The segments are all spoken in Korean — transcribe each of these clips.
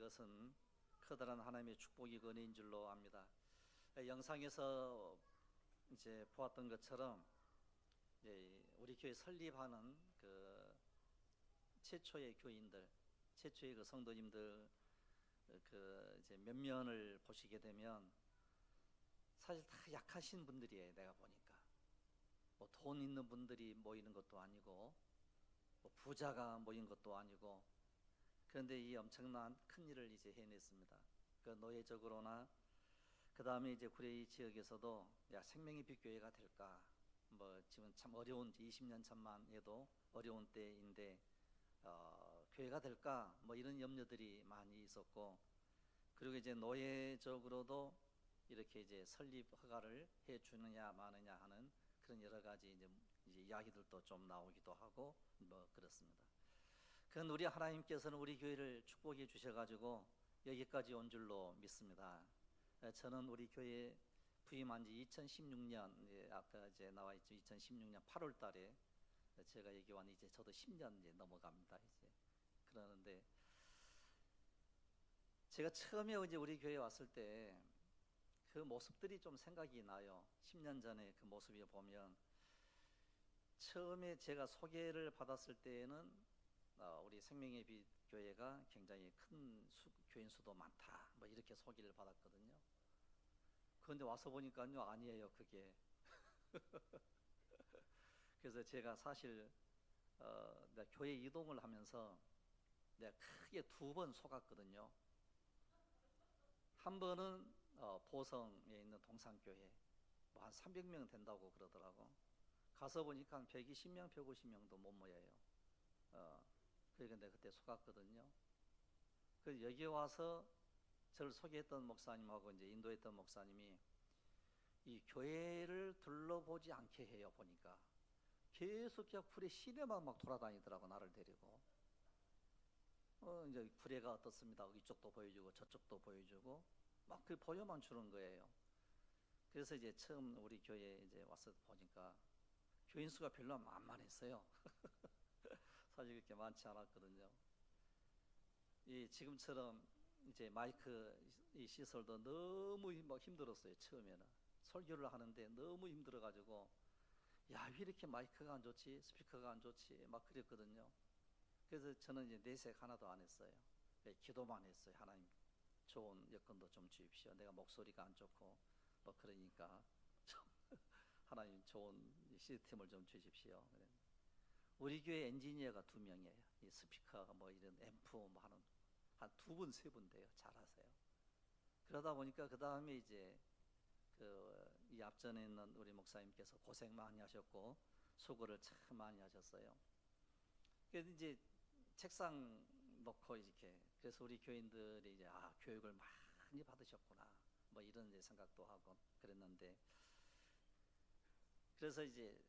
것은 커다란 하나님의 축복이 은혜인 줄로 압니다. 영상에서 이제 보았던 것처럼 우리 교회 설립하는 그 최초의 교인들, 최초의 그 성도님들 그 이제 면면을 보시게 되면 사실 다 약하신 분들이에요. 내가 보니까 뭐 돈 있는 분들이 모이는 것도 아니고 뭐 부자가 모인 것도 아니고, 그런데 이 엄청난 큰 일을 이제 해냈습니다. 그 노예적으로나 그 다음에 이제 구례 지역에서도 야 생명의 빛 교회가 될까, 뭐 지금 참 어려운 20년 전만 해도 어려운 때인데 교회가 될까 뭐 이런 염려들이 많이 있었고, 그리고 이제 노예적으로도 이렇게 이제 설립 허가를 해 주느냐 마느냐 하는 그런 여러 가지 이제 이야기들도 좀 나오기도 하고 뭐 그렇습니다. 그건 우리 하나님께서는 우리 교회를 축복해 주셔가지고 여기까지 온 줄로 믿습니다. 저는 우리 교회 부임한 지 2016년, 아까 이제 나와 있죠. 2016년 8월 달에 제가 여기 왔는데 이제 저도 10년 이제 넘어갑니다. 이제 그러는데 제가 처음에 이제 우리 교회에 왔을 때 그 모습들이 좀 생각이 나요. 10년 전에 그 모습을 보면 처음에 제가 소개를 받았을 때에는 우리 생명의 빛 교회가 굉장히 큰 교인 수도 많다 뭐 이렇게 소개를 받았거든요. 그런데 와서 보니까요 아니에요 그게. 그래서 제가 사실 내가 교회 이동을 하면서 내가 크게 2번 속았거든요. 한 번은 보성에 있는 동산교회 뭐 한 300명 된다고 그러더라고. 가서 보니까 한 120명 150명도 못 모여요. 그러니까 내가 그때 속았거든요. 그래서 여기 와서 저를 소개했던 목사님하고 이제 인도했던 목사님이 이 교회를 둘러보지 않게 해요. 보니까 계속 그냥 구례 시내만 막 돌아다니더라고, 나를 데리고. 이제 구례가 어떻습니다. 이쪽도 보여주고 저쪽도 보여주고 막 그 보여만 주는 거예요. 그래서 이제 처음 우리 교회에 이제 와서 보니까 교인 수가 별로 만만했어요. 사실 그렇게 많지 않았거든요. 이 지금처럼 이제 마이크 이 시설도 너무 막 힘들었어요. 처음에는 설교를 하는데 너무 힘들어가지고 야 왜 이렇게 마이크가 안 좋지, 스피커가 안 좋지 막 그랬거든요. 그래서 저는 이제 내색 하나도 안 했어요. 기도만 했어요. 하나님 좋은 여건도 좀 주십시오. 내가 목소리가 안 좋고 뭐 그러니까 좀 하나님 좋은 시스템을 좀 주십시오. 우리 교회 엔지니어가 2명이에요. 이 스피커 뭐 이런 앰프 뭐 하는 한 2분 3분 돼요. 잘하세요. 그러다 보니까 그 다음에 이제 이 앞전에 있는 우리 목사님께서 고생 많이 하셨고 수고를 참 많이 하셨어요. 그래서 이제 책상 놓고 이렇게, 그래서 우리 교인들이 이제 교육을 많이 받으셨구나 뭐 이런 이제 생각도 하고 그랬는데, 그래서 이제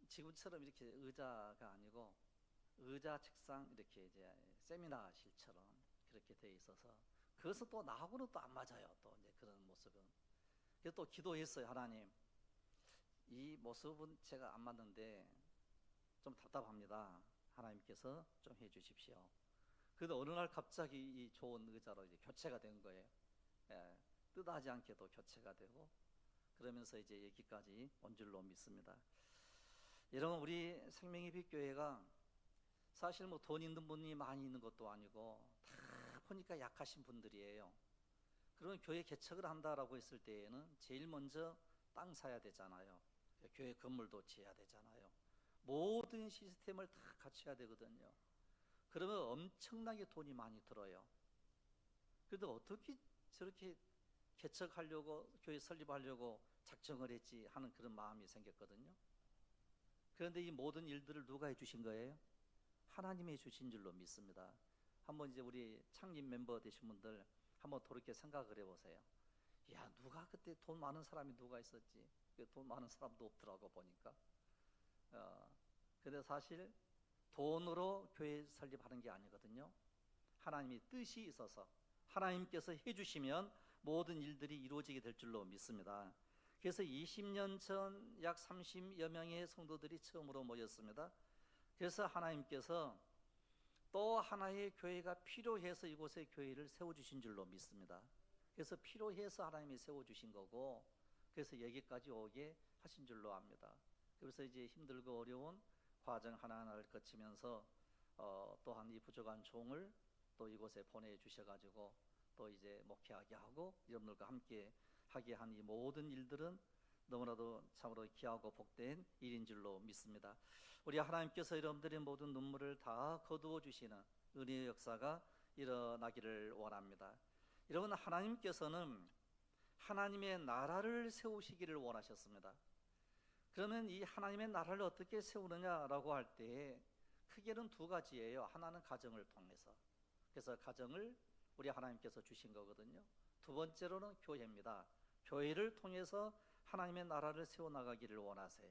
지금처럼 이렇게 의자가 아니고 의자 책상 이렇게 이제 세미나실처럼 그렇게 돼 있어서 그것은 또 나하고는 또 안 맞아요. 또 이제 그런 모습은. 그래서 또 기도했어요. 하나님 이 모습은 제가 안 맞는데 좀 답답합니다. 하나님께서 좀 해주십시오. 그래도 어느 날 갑자기 이 좋은 의자로 이제 교체가 된 거예요. 뜻하지 않게도 교체가 되고 그러면서 이제 여기까지 온 줄로 믿습니다. 여러분 우리 생명의 빛 교회가 사실 뭐 돈 있는 분이 많이 있는 것도 아니고 다 보니까 약하신 분들이에요. 그러면 교회 개척을 한다라고 했을 때에는 제일 먼저 땅 사야 되잖아요. 교회 건물도 지어야 되잖아요. 모든 시스템을 다 갖춰야 되거든요. 그러면 엄청나게 돈이 많이 들어요. 그래도 어떻게 저렇게 개척하려고 교회 설립하려고 작정을 했지 하는 그런 마음이 생겼거든요. 그런데 이 모든 일들을 누가 해주신 거예요? 하나님이 해주신 줄로 믿습니다. 한번 이제 우리 창립 멤버 되신 분들 한번 돌이켜 생각을 해보세요. 야 누가 그때 돈 많은 사람이 누가 있었지? 돈 많은 사람도 없더라고 보니까. 근데 사실 돈으로 교회 설립하는 게 아니거든요. 하나님이 뜻이 있어서 하나님께서 해주시면 모든 일들이 이루어지게 될 줄로 믿습니다. 그래서 20년 전 약 30여 명의 성도들이 처음으로 모였습니다. 그래서 하나님께서 또 하나의 교회가 필요해서 이곳에 교회를 세워주신 줄로 믿습니다. 그래서 필요해서 하나님이 세워주신 거고, 그래서 여기까지 오게 하신 줄로 압니다. 그래서 이제 힘들고 어려운 과정 하나하나를 거치면서 또한 이 부족한 종을 또 이곳에 보내주셔가지고 또 이제 목회하게 하고 여러분들과 함께 하게 한 이 모든 일들은 너무나도 참으로 귀하고 복된 일인 줄로 믿습니다. 우리 하나님께서 여러분들의 모든 눈물을 다 거두어 주시는 은혜의 역사가 일어나기를 원합니다. 여러분, 하나님께서는 하나님의 나라를 세우시기를 원하셨습니다. 그러면 이 하나님의 나라를 어떻게 세우느냐라고 할 때 크게는 두 가지예요. 하나는 가정을 통해서, 그래서 가정을 우리 하나님께서 주신 거거든요. 두 번째로는 교회입니다. 교회를 통해서 하나님의 나라를 세워나가기를 원하세요.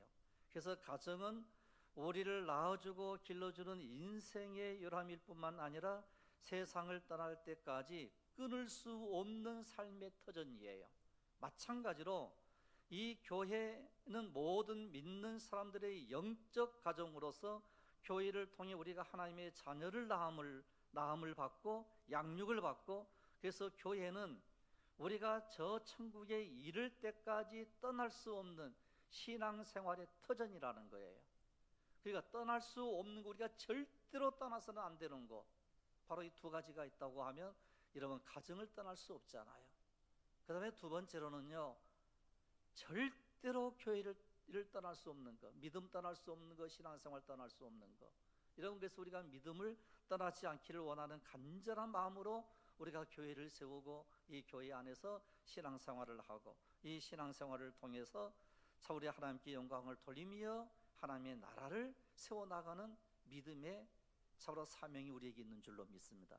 그래서 가정은 우리를 낳아주고 길러주는 인생의 요람일 뿐만 아니라 세상을 떠날 때까지 끊을 수 없는 삶의 터전이에요. 마찬가지로 이 교회는 모든 믿는 사람들의 영적 가정으로서 교회를 통해 우리가 하나님의 자녀를 낳음을 받고 양육을 받고, 그래서 교회는 우리가 저 천국에 이를 때까지 떠날 수 없는 신앙생활의 터전이라는 거예요. 그러니까 떠날 수 없는 거, 우리가 절대로 떠나서는 안 되는 거, 바로 이 두 가지가 있다고 하면 여러분, 가정을 떠날 수 없잖아요. 그 다음에 두 번째로는요, 절대로 교회를 떠날 수 없는 거, 믿음 떠날 수 없는 거, 신앙생활 떠날 수 없는 거. 여러분, 그래서 우리가 믿음을 떠나지 않기를 원하는 간절한 마음으로 우리가 교회를 세우고 이 교회 안에서 신앙생활을 하고, 이 신앙생활을 통해서 참 우리 하나님께 영광을 돌리며 하나님의 나라를 세워나가는 믿음의 참으로 사명이 우리에게 있는 줄로 믿습니다.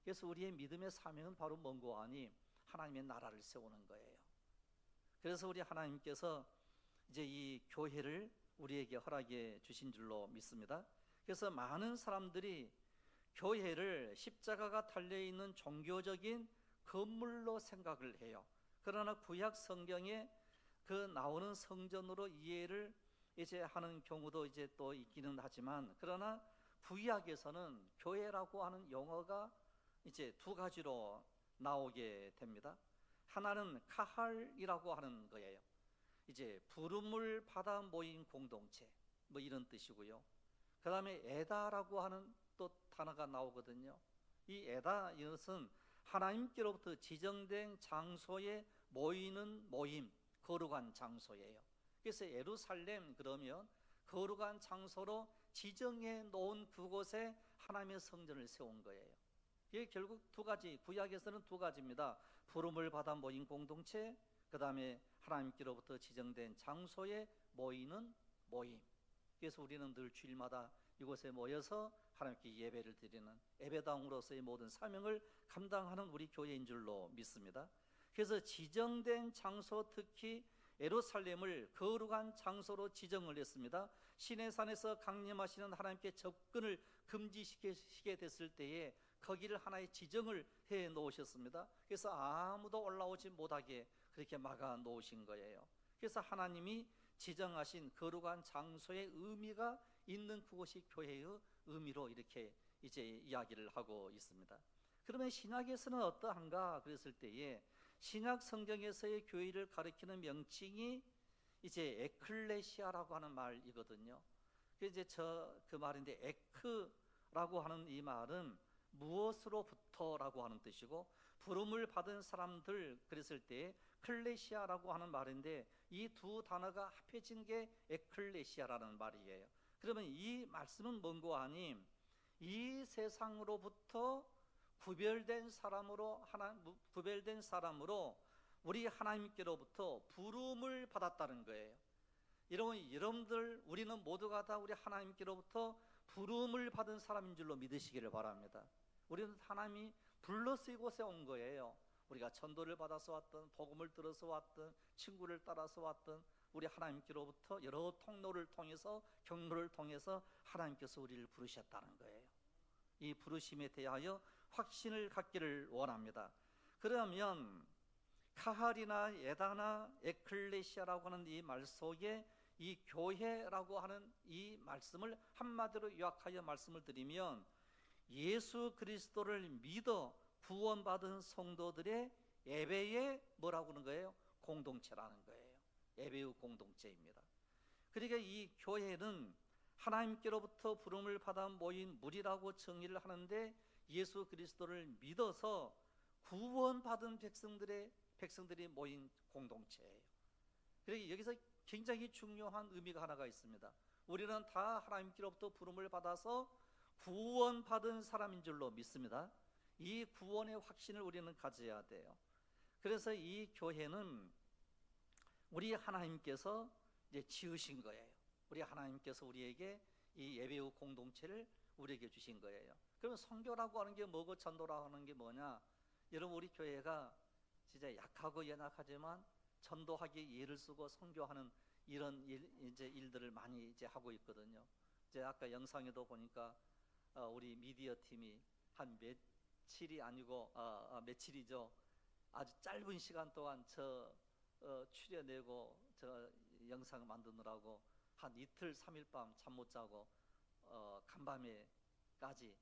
그래서 우리의 믿음의 사명은 바로 뭔고 하니 하나님의 나라를 세우는 거예요. 그래서 우리 하나님께서 이제 이 교회를 우리에게 허락해 주신 줄로 믿습니다. 그래서 많은 사람들이 교회를 십자가가 달려있는 종교적인 건물로 생각을 해요. 그러나 구약 성경에 그 나오는 성전으로 이해를 이제 하는 경우도 이제 또 있기는 하지만, 그러나 구약에서는 교회라고 하는 용어가 이제 두 가지로 나오게 됩니다. 하나는 카할이라고 하는 거예요. 이제 부름을 받아 모인 공동체, 뭐 이런 뜻이고요. 그 다음에 에다라고 하는 또 단어가 나오거든요. 이 에다, 이것은 하나님께로부터 지정된 장소에 모이는 모임, 거룩한 장소예요. 그래서 예루살렘 그러면 거룩한 장소로 지정해 놓은 그곳에 하나님의 성전을 세운 거예요. 이게 결국 두 가지, 구약에서는 두 가지입니다. 부름을 받아 모인 공동체, 그 다음에 하나님께로부터 지정된 장소에 모이는 모임. 그래서 우리는 늘 주일마다 이곳에 모여서 하나님께 예배를 드리는 예배당으로서의 모든 사명을 감당하는 우리 교회인 줄로 믿습니다. 그래서 지정된 장소, 특히 예루살렘을 거룩한 장소로 지정을 했습니다. 시내산에서 강림하시는 하나님께 접근을 금지시키게 됐을 때에 거기를 하나의 지정을 해 놓으셨습니다. 그래서 아무도 올라오지 못하게 그렇게 막아 놓으신 거예요. 그래서 하나님이 지정하신 거룩한 장소의 의미가 있는 그곳이 교회의 의미로 이렇게 이제 이야기를 하고 있습니다. 그러면 신약에서는 어떠한가 그랬을 때에 신약 성경에서의 교회를 가리키는 명칭이 이제 에클레시아라고 하는 말이거든요. 이제 그 말인데, 에크라고 하는 이 말은 무엇으로부터라고 하는 뜻이고, 부름을 받은 사람들 그랬을 때 클레시아라고 하는 말인데, 이 두 단어가 합해진 게 에클레시아라는 말이에요. 그러면 이 말씀은 뭔고 하니, 이 세상으로부터 구별된 사람으로 우리 하나님께로부터 부름을 받았다는 거예요. 여러분들 우리는 모두가 다 우리 하나님께로부터 부름을 받은 사람인 줄로 믿으시기를 바랍니다. 우리는 하나님이 불러서 이곳에 온 거예요. 우리가 전도를 받아서 왔든 복음을 들어서 왔든 친구를 따라서 왔든 우리 하나님께로부터 여러 통로를 통해서 경로를 통해서 하나님께서 우리를 부르셨다는 거예요. 이 부르심에 대하여 확신을 갖기를 원합니다. 그러면 카할이나 에다나 에클레시아라고 하는 이 말 속에 이 교회라고 하는 이 말씀을 한마디로 요약하여 말씀을 드리면, 예수 그리스도를 믿어 구원받은 성도들의 예배의 뭐라고 하는 거예요? 공동체라는 거예요. 예배의 공동체입니다. 그러니까 이 교회는 하나님께로부터 부름을 받아 모인 무리라고 정의를 하는데, 예수 그리스도를 믿어서 구원받은 백성들이 모인 공동체예요. 그러니까 여기서 굉장히 중요한 의미가 하나가 있습니다. 우리는 다 하나님께로부터 부름을 받아서 구원받은 사람인 줄로 믿습니다. 이 구원의 확신을 우리는 가져야 돼요. 그래서 이 교회는 우리 하나님께서 이제 지으신 거예요. 우리 하나님께서 우리에게 이 예배의 공동체를 우리에게 주신 거예요. 그러면 선교라고 하는 게 뭐고 전도라고 하는 게 뭐냐? 여러분, 우리 교회가 진짜 약하고 연약하지만 전도하기에 애를 쓰고 선교하는 이런 일들을 많이 이제 하고 있거든요. 이제 아까 영상에도 보니까 우리 미디어 팀이 한 며칠이 아니고 며칠이죠. 아주 짧은 시간 동안 출연내고 저 영상 만드느라고 한 이틀 3일 밤 잠 못 자고 간밤에까지,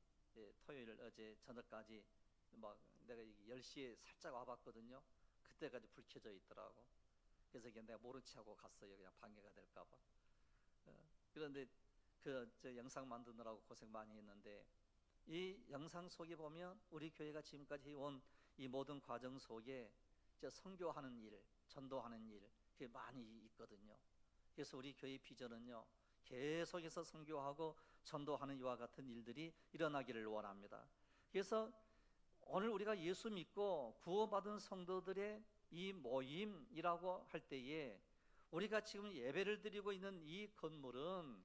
토요일 어제 저녁까지 막 내가 10시에 살짝 와봤거든요. 그때까지 불 켜져 있더라고. 그래서 내가 모른 체 하고 갔어요. 그냥 방해가 될까 봐. 그런데 저 영상 만드느라고 고생 많이 했는데, 이 영상 속에 보면 우리 교회가 지금까지 해온 이 모든 과정 속에 선교하는 일, 전도하는 일, 그게 많이 있거든요. 그래서 우리 교회 비전은요, 계속해서 선교하고 전도하는 이와 같은 일들이 일어나기를 원합니다. 그래서 오늘 우리가 예수 믿고 구원받은 성도들의 이 모임이라고 할 때에, 우리가 지금 예배를 드리고 있는 이 건물은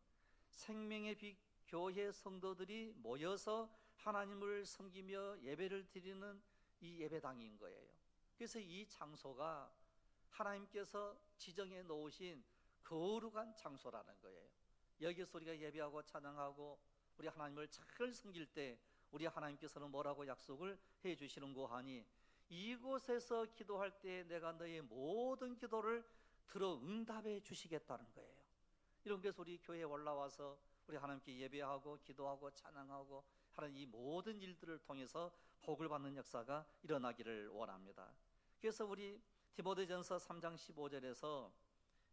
생명의 빛 교회 성도들이 모여서 하나님을 섬기며 예배를 드리는 이 예배당인 거예요. 그래서 이 장소가 하나님께서 지정해 놓으신 거룩한 장소라는 거예요. 여기서 우리가 예배하고 찬양하고 우리 하나님을 잘 섬길 때 우리 하나님께서는 뭐라고 약속을 해 주시는고 하니, 이곳에서 기도할 때 내가 너의 모든 기도를 들어 응답해 주시겠다는 거예요. 이런, 그래서 우리 교회에 올라와서 우리 하나님께 예배하고 기도하고 찬양하고 하는 이 모든 일들을 통해서 복을 받는 역사가 일어나기를 원합니다. 그래서 우리 디모데전서 3장 15절에서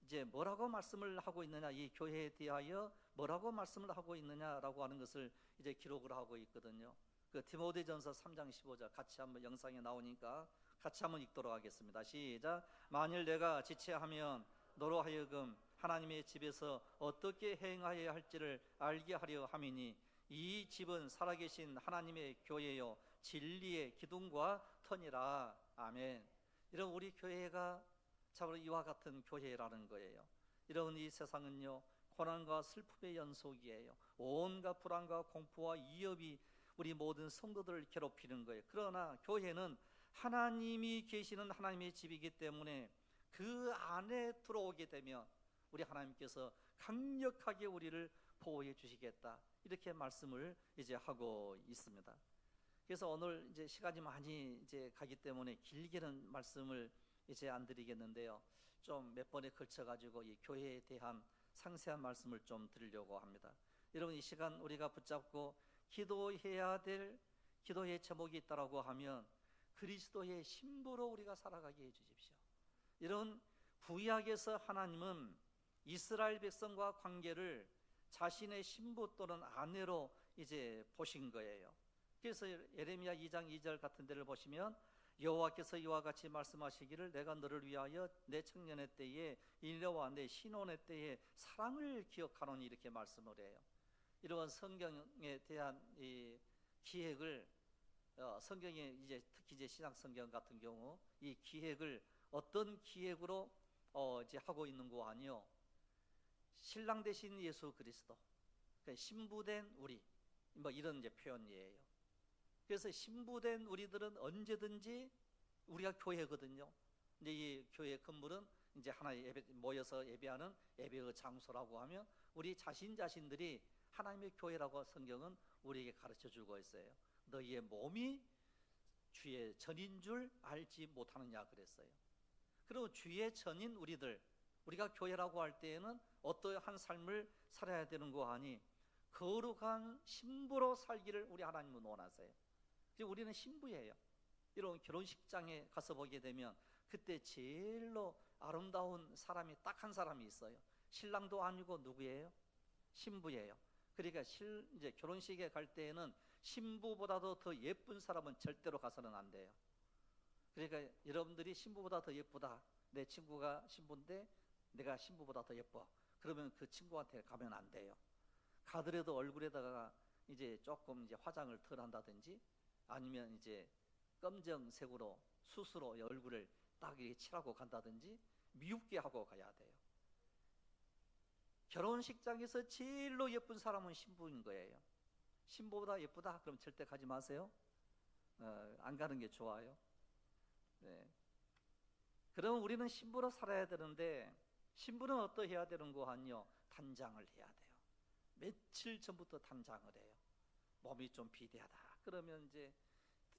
이제 뭐라고 말씀을 하고 있느냐, 이 교회에 대하여 뭐라고 말씀을 하고 있느냐라고 하는 것을 이제 기록을 하고 있거든요. 그 디모데전서 3장 15절 같이 한번 영상에 나오니까 같이 한번 읽도록 하겠습니다. 시작. 만일 내가 지체하면 너로 하여금 하나님의 집에서 어떻게 행하여야 할지를 알게 하려 함이니, 이 집은 살아계신 하나님의 교회요 진리의 기둥과 터니라. 아멘. 이런 우리 교회가 참으로 이와 같은 교회라는 거예요. 이런 이 세상은요, 고난과 슬픔의 연속이에요. 온갖 불안과 공포와 위협이 우리 모든 성도들을 괴롭히는 거예요. 그러나 교회는 하나님이 계시는 하나님의 집이기 때문에 그 안에 들어오게 되면 우리 하나님께서 강력하게 우리를 보호해 주시겠다, 이렇게 말씀을 이제 하고 있습니다. 그래서 오늘 이제 시간이 많이 이제 가기 때문에 길게는 말씀을 이제 안 드리겠는데요, 좀 몇 번에 걸쳐 가지고 이 교회에 대한 상세한 말씀을 좀 드리려고 합니다. 여러분, 이 시간 우리가 붙잡고 기도해야 될 기도의 제목이 있다라고 하면 그리스도의 신부로 우리가 살아가게 해 주십시오. 이런 구약에서 하나님은 이스라엘 백성과 관계를 자신의 신부 또는 아내로 이제 보신 거예요. 그래서 예레미야 2장 2절 같은 데를 보시면, 여호와께서 이와 같이 말씀하시기를 내가 너를 위하여 내 청년의 때에 인내와 내 신혼의 때에 사랑을 기억하노니, 이렇게 말씀을 해요. 이러한 성경에 대한 이 기획을 성경에 이제 특히 이제 신약 성경 같은 경우 이 기획을 어떤 기획으로 이제 하고 있는 거 아니요, 신랑 되신 예수 그리스도, 그러니까 신부된 우리, 뭐 이런 이제 표현이에요. 그래서 신부된 우리들은 언제든지 우리가 교회거든요. 이제 이 교회 건물은 이제 하나의 모여서 예배하는 예배의 장소라고 하면 우리 자신들이 하나님의 교회라고 성경은 우리에게 가르쳐 주고 있어요. 너희의 몸이 주의 전인 줄 알지 못하느냐 그랬어요. 그리고 주의 전인 우리가 교회라고 할 때에는 어떠한 삶을 살아야 되는 거 아니, 거룩한 신부로 살기를 우리 하나님은 원하세요. 우리는 신부예요. 이런 결혼식장에 가서 보게 되면 그때 제일로 아름다운 사람이 딱 한 사람이 있어요. 신랑도 아니고 누구예요? 신부예요. 그러니까 이제 결혼식에 갈 때에는 신부보다도 더 예쁜 사람은 절대로 가서는 안 돼요. 그러니까 여러분들이 신부보다 더 예쁘다, 내 친구가 신부인데 내가 신부보다 더 예뻐, 그러면 그 친구한테 가면 안 돼요. 가더라도 얼굴에다가 이제 조금 이제 화장을 덜 한다든지, 아니면 이제 검정색으로 붓으로 얼굴을 딱 이렇게 칠하고 간다든지 미흡게 하고 가야 돼요. 결혼식장에서 제일로 예쁜 사람은 신부인 거예요. 신부보다 예쁘다? 그럼 절대 가지 마세요. 안 가는 게 좋아요. 네. 그러면 우리는 신부로 살아야 되는데, 신부는 어떠해야 되는 거 아니요? 단장을 해야 돼요. 며칠 전부터 단장을 해요. 몸이 좀 비대하다 그러면 이제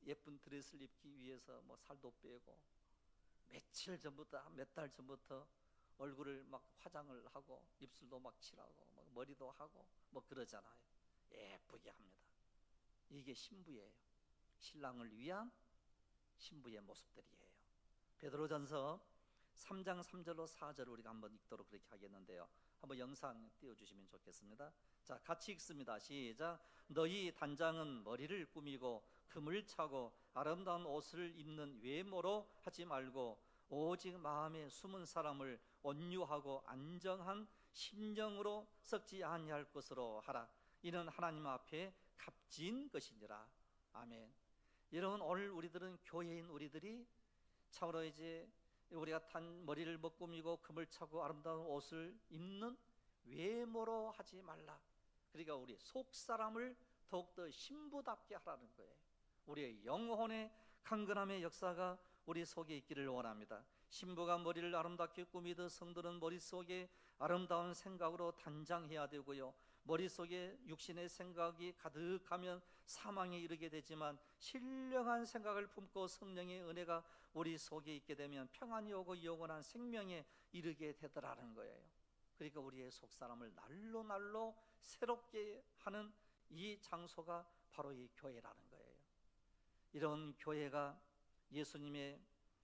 예쁜 드레스를 입기 위해서 뭐 살도 빼고, 며칠 전부터, 몇 달 전부터 얼굴을 막 화장을 하고 입술도 막 칠하고 막 머리도 하고 뭐 그러잖아요. 예쁘게 합니다. 이게 신부예요. 신랑을 위한 신부의 모습들이에요. 베드로전서 3장 3절로 4절을 우리가 한번 읽도록 그렇게 하겠는데요. 한번 영상 띄워주시면 좋겠습니다. 자, 같이 읽습니다. 시작. 너희 단장은 머리를 꾸미고 금을 차고 아름다운 옷을 입는 외모로 하지 말고 오직 마음에 숨은 사람을 온유하고 안정한 심령으로 썩지 아니할 것으로 하라. 이는 하나님 앞에 값진 것이니라. 아멘. 여러분, 오늘 우리들은, 교회인 우리들이 참으로 이제 우리가 머리를 못 꾸미고 금을 차고 아름다운 옷을 입는 외모로 하지 말라. 그러니까 우리 속 사람을 더욱더 신부답게 하라는 거예요. 우리의 영혼의 강건함의 역사가 우리 속에 있기를 원합니다. 신부가 머리를 아름답게 꾸미듯 성도는 머릿속에 아름다운 생각으로 단장해야 되고요, 머릿속에 육신의 생각이 가득하면 사망에 이르게 되지만 신령한 생각을 품고 성령의 은혜가 우리 속에 있게 되면 평안이 오고 영원한 생명에 이르게 되더라는 거예요. 그러니까 우리의 속사람을 날로 날로 새롭게 하는 이 장소가 바로 이 교회라는 거예요. 이런 교회가 예수님의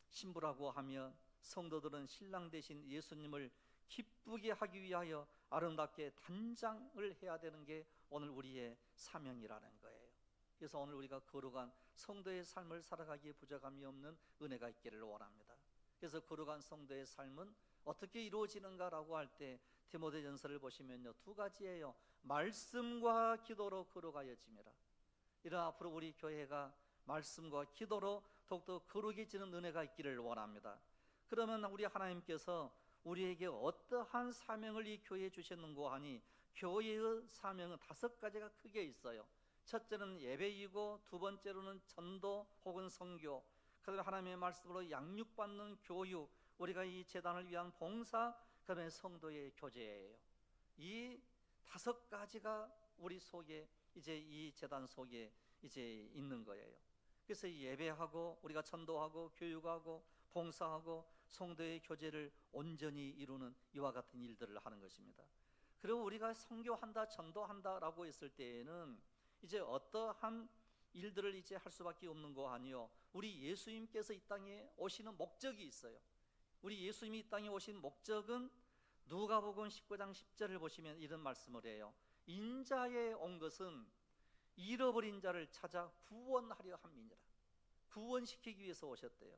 신부라고 하면 성도들은 신랑 대신 예수님을 기쁘게 하기 위하여 아름답게 단장을 해야 되는 게 오늘 우리의 사명이라는 거예요. 그래서 오늘 우리가 거룩한 성도의 삶을 살아가기에 부족함이 없는 은혜가 있기를 원합니다. 그래서 거룩한 성도의 삶은 어떻게 이루어지는가라고 할 때 디모데전서를 보시면요, 두 가지예요. 말씀과 기도로 거룩하여짐이라. 이런 앞으로 우리 교회가 말씀과 기도로 더욱더 거룩해지는 은혜가 있기를 원합니다. 그러면 우리 하나님께서 우리에게 어떠한 사명을 이 교회에 주셨는고 하니, 교회의 사명은 5가지가 크게 있어요. 첫째는 예배이고, 두 번째로는 전도 혹은 선교, 그 다음에 하나님의 말씀으로 양육받는 교육, 우리가 이 재단을 위한 봉사, 그 다음에 성도의 교제예요. 이 5가지가 우리 속에, 이제 이 재단 속에 이제 있는 거예요. 그래서 예배하고 우리가 전도하고 교육하고 봉사하고 성도의 교제를 온전히 이루는 이와 같은 일들을 하는 것입니다. 그리고 우리가 선교한다, 전도한다라고 했을 때에는 이제 어떠한 일들을 이제 할 수밖에 없는 거 아니요, 우리 예수님께서 이 땅에 오시는 목적이 있어요. 우리 예수님이 이 땅에 오신 목적은 누가복음 19장 10절을 보시면 이런 말씀을 해요. 인자에 온 것은 잃어버린 자를 찾아 구원하려 함이니라. 구원시키기 위해서 오셨대요.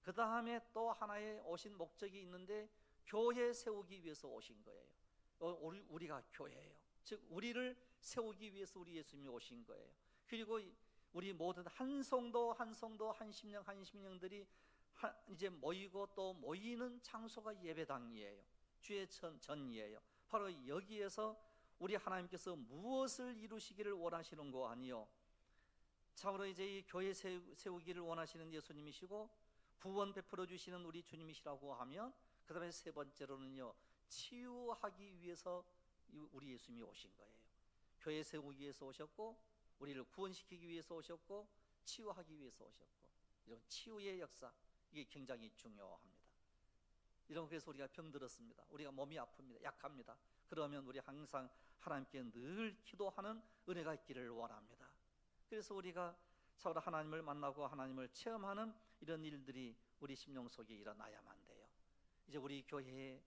그 다음에 또 하나의 오신 목적이 있는데, 교회 세우기 위해서 오신 거예요. 우리가 교회예요. 즉 우리를 세우기 위해서 우리 예수님이 오신 거예요. 그리고 우리 모든 한 성도 한 성도, 한 심령 한 심령들이 이제 모이고 또 모이는 장소가 예배당이에요. 주의 전이에요. 바로 여기에서 우리 하나님께서 무엇을 이루시기를 원하시는 거 아니요, 참으로 이제 이 교회 세우기를 원하시는 예수님이시고 구원 베풀어 주시는 우리 주님이시라고 하면, 그 다음에 세 번째로는요, 치유하기 위해서 우리 예수님이 오신 거예요. 교회 세우기 위해서 오셨고, 우리를 구원시키기 위해서 오셨고, 치유하기 위해서 오셨고, 이런 치유의 역사, 이게 굉장히 중요합니다. 이런, 그래서 우리가 병들었습니다. 우리가 몸이 아픕니다. 약합니다. 그러면 우리 항상 하나님께 늘 기도하는 은혜가 있기를 원합니다. 그래서 우리가 서로 하나님을 만나고 하나님을 체험하는 이런 일들이 우리 심령 속에 일어나야만 돼요. 이제 우리 교회에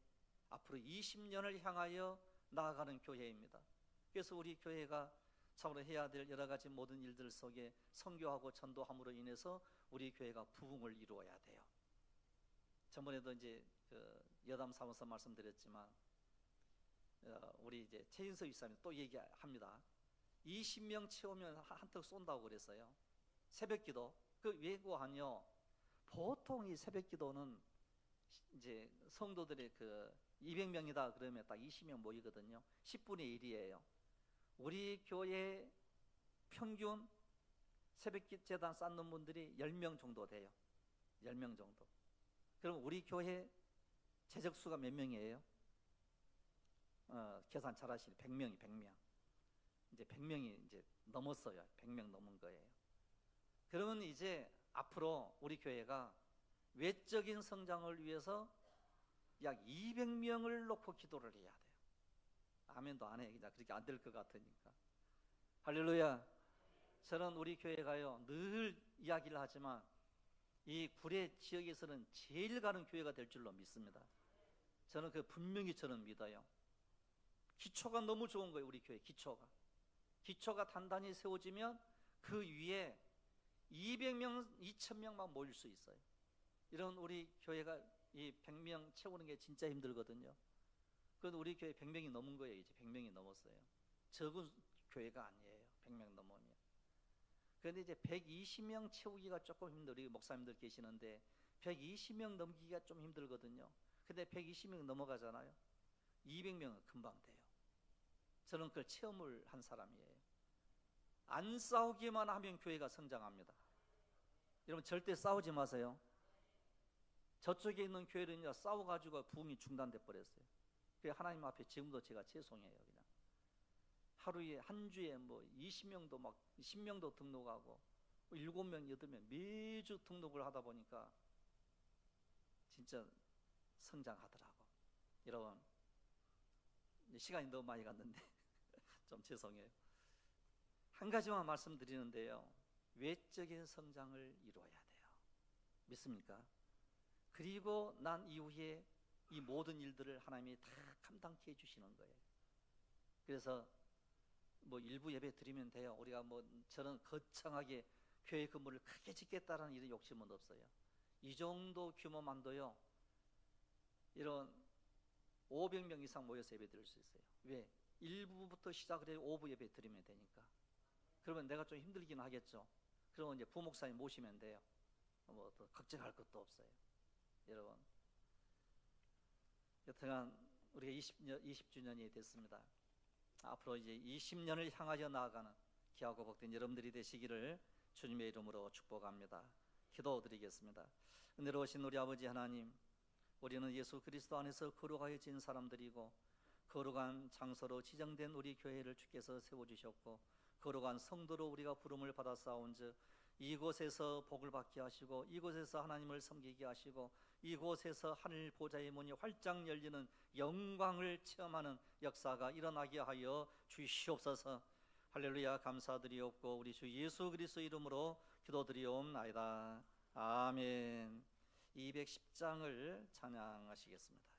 앞으로 20년을 향하여 나아가는 교회입니다. 그래서 우리 교회가 참으로 해야 될 여러 가지 모든 일들 속에 선교하고 전도함으로 인해서 우리 교회가 부흥을 이루어야 돼요. 저번에도 이제 여담 삼아서 말씀드렸지만 우리 이제 최인석 이사님 또 얘기합니다. 20명 채우면 한턱 쏜다고 그랬어요. 새벽기도 그 예고하뇨. 보통 이 새벽기도는 이제 성도들의 200명이다 그러면 딱 20명 모이거든요. 10분의 1이에요. 우리 교회 평균 새벽재단 쌓는 분들이 10명 정도 돼요. 10명 정도. 그럼 우리 교회 재적수가 몇 명이에요? 계산 잘 하시니 100명. 이제 100명이 이제 넘었어요. 100명 넘은 거예요. 그러면 이제 앞으로 우리 교회가 외적인 성장을 위해서 약 200명을 놓고 기도를 해야 돼요. 아멘도 안 해. 그냥 그렇게 안 될 것 같으니까. 할렐루야. 저는 우리 교회가요 늘 이야기를 하지만 이 구례 지역에서는 제일 가는 교회가 될 줄로 믿습니다. 저는 분명히 저는 믿어요. 기초가 너무 좋은 거예요. 우리 교회 기초가 단단히 세워지면 그 위에 200명, 2000명만 모일 수 있어요. 이런 우리 교회가 이 100명 채우는 게 진짜 힘들거든요. 그래도 우리 교회 100명이 넘은 거예요. 이제 100명이 넘었어요. 적은 교회가 아니에요. 100명 넘으면. 그런데 이제 120명 채우기가 조금 힘들어요. 우리 목사님들 계시는데 120명 넘기기가 좀 힘들거든요. 근데 120명 넘어가잖아요. 200명은 금방 돼요. 저는 그걸 체험을 한 사람이에요. 안 싸우기만 하면 교회가 성장합니다. 여러분 절대 싸우지 마세요. 저쪽에 있는 교회는요 싸워가지고 부흥이 중단돼 버렸어요. 그래서 하나님 앞에 지금도 제가 죄송해요. 그냥 하루에 한 주에 20명도 막 10명도 등록하고 7명, 8명 매주 등록을 하다 보니까 진짜 성장하더라고. 여러분 시간이 너무 많이 갔는데 좀 죄송해요. 한 가지만 말씀드리는데요. 외적인 성장을 이루어야 돼요. 믿습니까? 그리고 난 이후에 이 모든 일들을 하나님이 다 감당케 해주시는 거예요. 그래서 일부 예배 드리면 돼요. 우리가 저는 거창하게 교회 건물을 크게 짓겠다라는 이런 욕심은 없어요. 이 정도 규모만도요 이런 500명 이상 모여서 예배 드릴 수 있어요. 왜? 1부부터 시작을 해서 5부 예배 드리면 되니까. 그러면 내가 좀 힘들긴 하겠죠. 그러면 이제 부목사님 모시면 돼요. 더 걱정할 것도 없어요. 여러분 여튼간 우리가 20주년이 됐습니다. 앞으로 이제 20년을 향하여 나아가는 귀하고 복된 여러분들이 되시기를 주님의 이름으로 축복합니다. 기도드리겠습니다. 은혜로우신 우리 아버지 하나님, 우리는 예수 그리스도 안에서 거룩하여진 사람들이고 거룩한 장소로 지정된 우리 교회를 주께서 세워주셨고 거룩한 성도로 우리가 부름을 받아 싸운즉 이곳에서 복을 받게 하시고 이곳에서 하나님을 섬기게 하시고 이곳에서 하늘 보좌의 문이 활짝 열리는 영광을 체험하는 역사가 일어나게 하여 주시옵소서. 할렐루야. 감사드리옵고 우리 주 예수 그리스도 이름으로 기도드리옵나이다. 아멘. 210장을 찬양하시겠습니다.